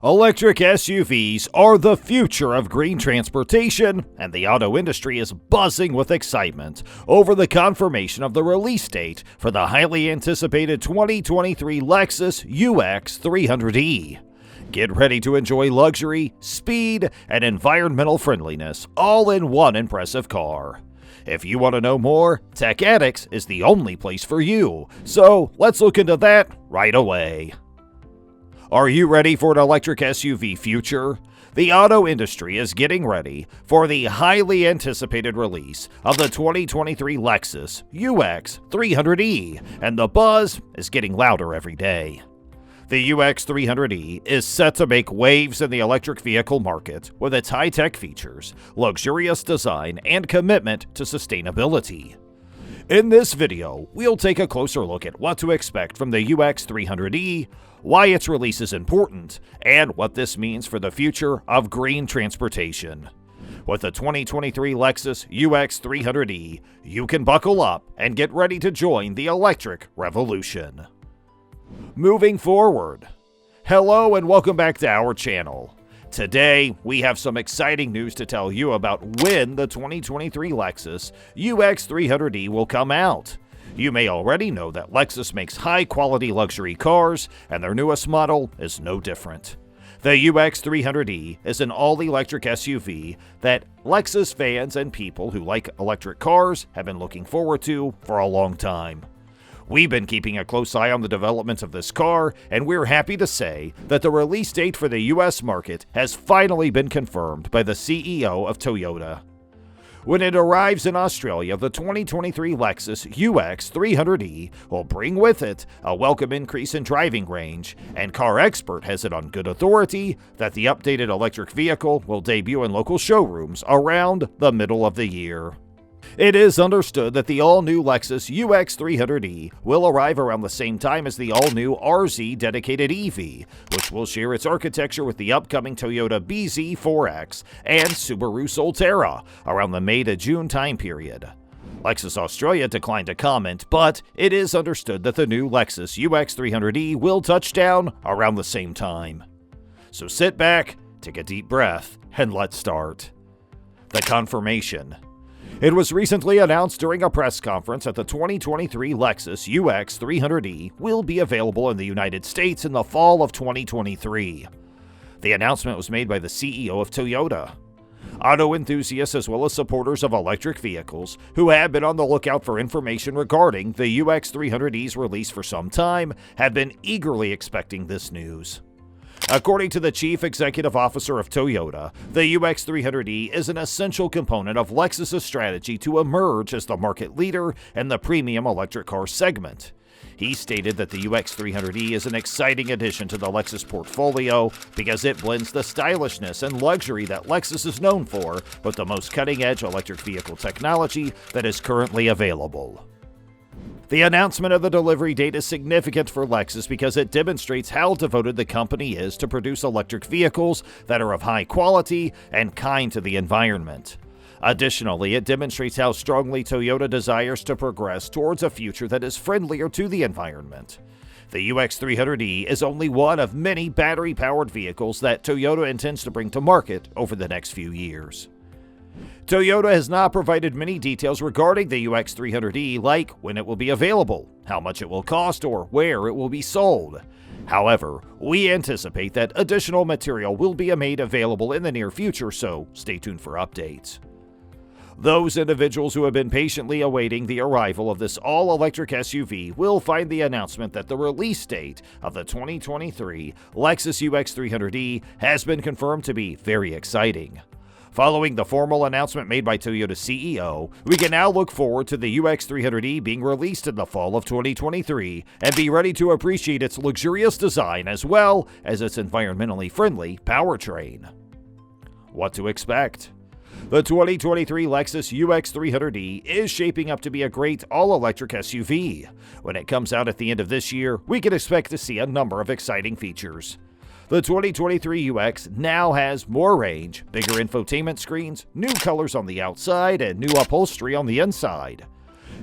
Electric SUVs are the future of green transportation, and the auto industry is buzzing with excitement over the confirmation of the release date for the highly anticipated 2023 Lexus UX300e. Get ready to enjoy luxury, speed, and environmental friendliness all in one impressive car. If you want to know more, Tech Addicts is the only place for you, so let's look into that right away. Are you ready for an electric SUV future? The auto industry is getting ready for the highly anticipated release of the 2023 Lexus UX300e, and the buzz is getting louder every day. The UX300e is set to make waves in the electric vehicle market with its high-tech features, luxurious design, and commitment to sustainability. In this video, we'll take a closer look at what to expect from the UX300e, why its release is important, and what this means for the future of green transportation. With the 2023 Lexus UX300e, you can buckle up and get ready to join the electric revolution. Moving forward. Hello and welcome back to our channel. Today, we have some exciting news to tell you about when the 2023 Lexus UX300e will come out. You may already know that Lexus makes high-quality luxury cars, and their newest model is no different. The UX300e is an all-electric SUV that Lexus fans and people who like electric cars have been looking forward to for a long time. We've been keeping a close eye on the developments of this car, and we're happy to say that the release date for the US market has finally been confirmed by the CEO of Toyota. When it arrives in Australia, the 2023 Lexus UX300e will bring with it a welcome increase in driving range, and Car Expert has it on good authority that the updated electric vehicle will debut in local showrooms around the middle of the year. It is understood that the all-new Lexus UX300e will arrive around the same time as the all-new RZ dedicated EV, which will share its architecture with the upcoming Toyota BZ4X and Subaru Solterra around the May to June time period. Lexus Australia declined to comment, but it is understood that the new Lexus UX300e will touch down around the same time. So sit back, take a deep breath, and let's start. The confirmation. It was recently announced during a press conference that the 2023 Lexus UX300e will be available in the United States in the fall of 2023. The announcement was made by the CEO of Toyota. Auto enthusiasts as well as supporters of electric vehicles who have been on the lookout for information regarding the UX300e's release for some time have been eagerly expecting this news. According to the Chief Executive Officer of Toyota, the UX300e is an essential component of Lexus's strategy to emerge as the market leader in the premium electric car segment. He stated that the UX300e is an exciting addition to the Lexus portfolio because it blends the stylishness and luxury that Lexus is known for with the most cutting-edge electric vehicle technology that is currently available. The announcement of the delivery date is significant for Lexus because it demonstrates how devoted the company is to produce electric vehicles that are of high quality and kind to the environment. Additionally, it demonstrates how strongly Toyota desires to progress towards a future that is friendlier to the environment. The UX300e is only one of many battery-powered vehicles that Toyota intends to bring to market over the next few years. Toyota has not provided many details regarding the UX300e, like when it will be available, how much it will cost, or where it will be sold. However, we anticipate that additional material will be made available in the near future, so stay tuned for updates. Those individuals who have been patiently awaiting the arrival of this all-electric SUV will find the announcement that the release date of the 2023 Lexus UX300e has been confirmed to be very exciting. Following the formal announcement made by Toyota's CEO, we can now look forward to the UX300e being released in the fall of 2023 and be ready to appreciate its luxurious design as well as its environmentally friendly powertrain. What to expect? The 2023 Lexus UX300e is shaping up to be a great all-electric SUV. When it comes out at the end of this year, we can expect to see a number of exciting features. The 2023 UX now has more range, bigger infotainment screens, new colors on the outside, and new upholstery on the inside.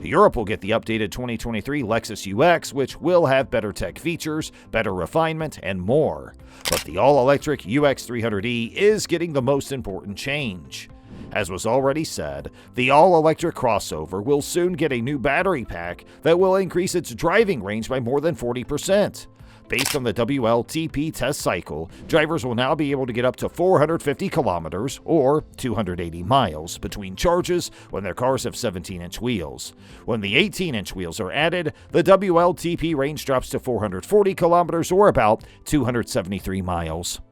Europe will get the updated 2023 Lexus UX, which will have better tech features, better refinement, and more. But the all-electric UX300e is getting the most important change. As was already said, the all-electric crossover will soon get a new battery pack that will increase its driving range by more than 40%. Based on the WLTP test cycle, drivers will now be able to get up to 450 kilometers, or 280 miles, between charges when their cars have 17-inch wheels. When the 18-inch wheels are added, the WLTP range drops to 440 kilometers, or about 273 miles.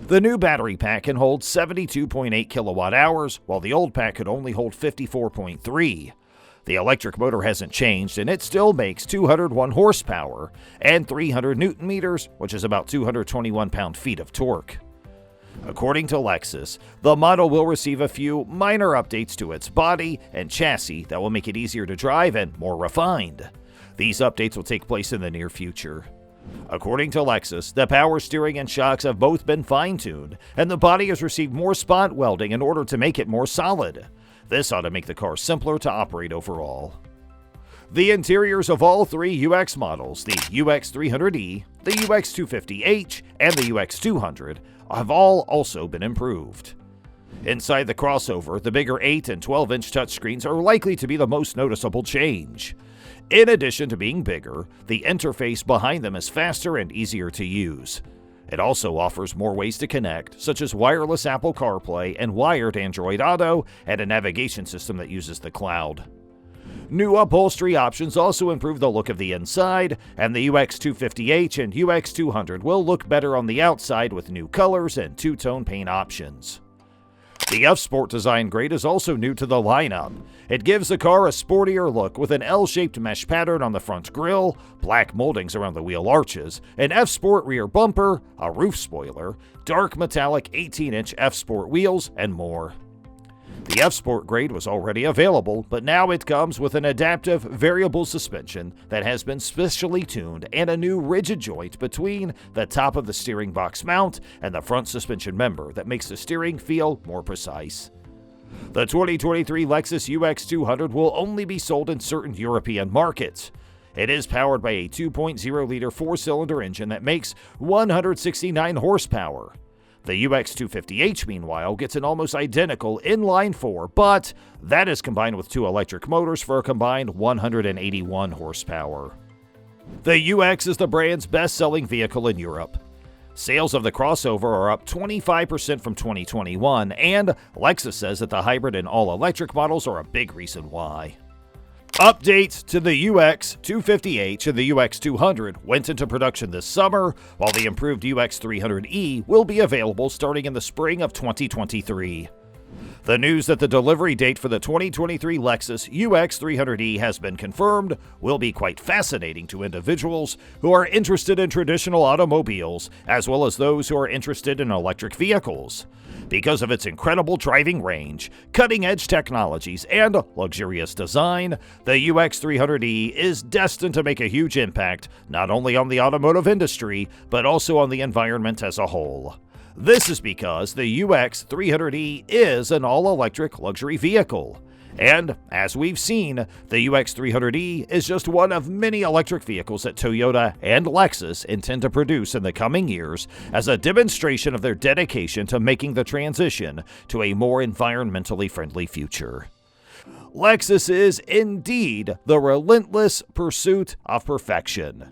The new battery pack can hold 72.8 kilowatt hours, while the old pack could only hold 54.3. The electric motor hasn't changed, and it still makes 201 horsepower and 300 newton meters, which is about 221 pound-feet of torque. According to Lexus, the model will receive a few minor updates to its body and chassis that will make it easier to drive and more refined. These updates will take place in the near future. According to Lexus, the power steering and shocks have both been fine-tuned, and the body has received more spot welding in order to make it more solid. This ought to make the car simpler to operate overall. The interiors of all three UX models, the UX300e, the UX250h, and the UX200, have all also been improved. Inside the crossover, the bigger 8 and 12-inch touchscreens are likely to be the most noticeable change. In addition to being bigger, the interface behind them is faster and easier to use. It also offers more ways to connect, such as wireless Apple CarPlay and wired Android Auto, and a navigation system that uses the cloud. New upholstery options also improve the look of the inside, and the UX250h and UX200 will look better on the outside with new colors and two-tone paint options. The F-Sport design grade is also new to the lineup. It gives the car a sportier look with an L-shaped mesh pattern on the front grille, black moldings around the wheel arches, an F-Sport rear bumper, a roof spoiler, dark metallic 18-inch F-Sport wheels, and more. The F-Sport grade was already available, but now it comes with an adaptive variable suspension that has been specially tuned and a new rigid joint between the top of the steering box mount and the front suspension member that makes the steering feel more precise. The 2023 Lexus UX200 will only be sold in certain European markets. It is powered by a 2.0-liter four-cylinder engine that makes 169 horsepower. The UX250h, meanwhile, gets an almost identical inline-4, but that is combined with two electric motors for a combined 181 horsepower. The UX is the brand's best-selling vehicle in Europe. Sales of the crossover are up 25% from 2021, and Lexus says that the hybrid and all-electric models are a big reason why. Updates to the UX250h and the UX200 went into production this summer, while the improved UX300e will be available starting in the spring of 2023. The news that the delivery date for the 2023 Lexus UX300e has been confirmed will be quite fascinating to individuals who are interested in traditional automobiles, as well as those who are interested in electric vehicles. Because of its incredible driving range, cutting-edge technologies, and luxurious design, the UX300e is destined to make a huge impact not only on the automotive industry, but also on the environment as a whole. This is because the UX300e is an all-electric luxury vehicle. And, as we've seen, the UX300e is just one of many electric vehicles that Toyota and Lexus intend to produce in the coming years as a demonstration of their dedication to making the transition to a more environmentally friendly future. Lexus is indeed the relentless pursuit of perfection.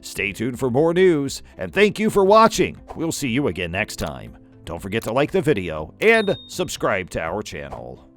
Stay tuned for more news, and thank you for watching. We'll see you again next time. Don't forget to like the video and subscribe to our channel.